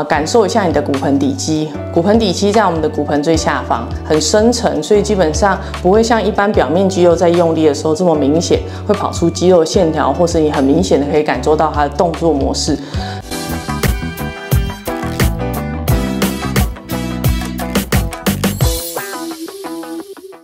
感受一下你的骨盆底肌。骨盆底肌在我们的骨盆最下方，很深层，所以基本上不会像一般表面肌肉在用力的时候这么明显，会跑出肌肉线条，或是你很明显的可以感受到它的动作模式。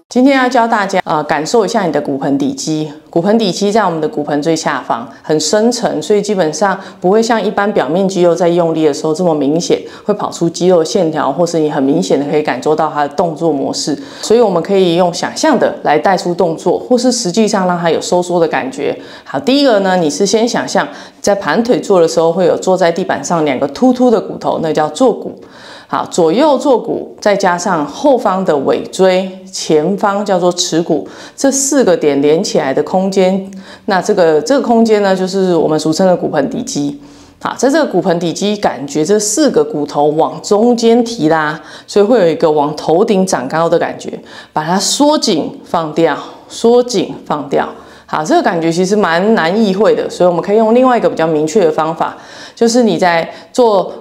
今天要教大家感受一下你的骨盆底肌。骨盆底肌在我们的骨盆最下方，很深层，所以基本上不会像一般表面肌肉在用力的时候这么明显，会跑出肌肉线条，或是你很明显的可以感受到它的动作模式。所以我们可以用想象的来带出动作，或是实际上让它有收缩的感觉。好，第一个呢，你是先想象在盘腿坐的时候会有坐在地板上两个突突的骨头，那叫坐骨。好，左右坐骨，再加上后方的尾椎，前方叫做耻骨，这4个点连起来的空间，那这个空间呢，就是我们俗称的骨盆底肌。好，在这个骨盆底肌，感觉这4个骨头往中间提拉，所以会有一个往头顶长高的感觉，把它缩紧放掉，缩紧放掉。好，这个感觉其实蛮难意会的，所以我们可以用另外一个比较明确的方法，就是你在做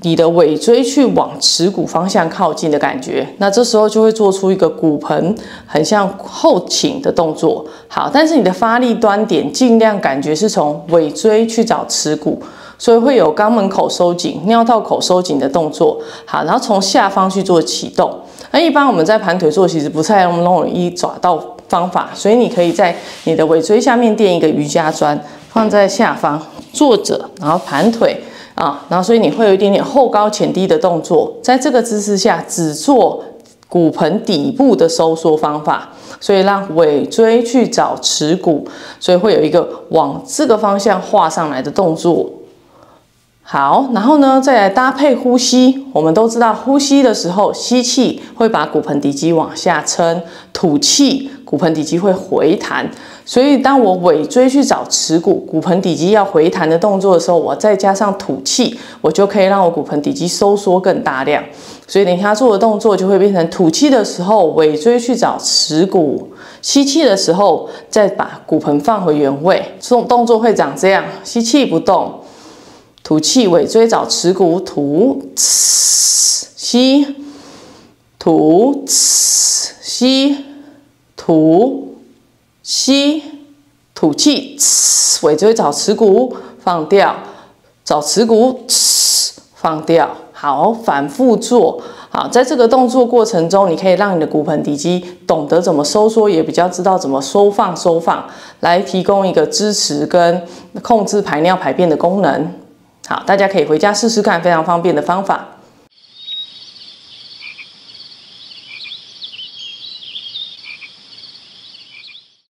你的尾椎去往耻骨方向靠近的感觉，那这时候就会做出一个骨盆很像后倾的动作。好，但是你的发力端点尽量感觉是从尾椎去找耻骨，所以会有肛门口收紧、尿道口收紧的动作。好，然后从下方去做启动。那一般我们在盘腿坐其实不太容易找到方法，所以你可以在你的尾椎下面垫一个瑜伽砖，放在下方坐着，然后盘腿。然后所以你会有一点点后高前低的动作，在这个姿势下只做骨盆底部的收缩方法，所以让尾椎去找耻骨，所以会有一个往这个方向画上来的动作。好，然后呢，再来搭配呼吸。我们都知道，呼吸的时候，吸气会把骨盆底肌往下撑，吐气骨盆底肌会回弹。所以，当我尾椎去找耻骨，骨盆底肌要回弹的动作的时候，我再加上吐气，我就可以让我骨盆底肌收缩更大量。所以，等一下做的动作就会变成吐气的时候，尾椎去找耻骨；吸气的时候，再把骨盆放回原位。这种动作会长这样：吸气不动。吐气，尾椎找耻骨，吐，吸，吐，吸，吐，吸，吐气，尾椎找耻骨，放掉，找耻骨，放掉。好，反复做。好，在这个动作过程中，你可以让你的骨盆底肌懂得怎么收缩，也比较知道怎么收放，来提供一个支持跟控制排尿排便的功能。好，大家可以回家试试看，非常方便的方法。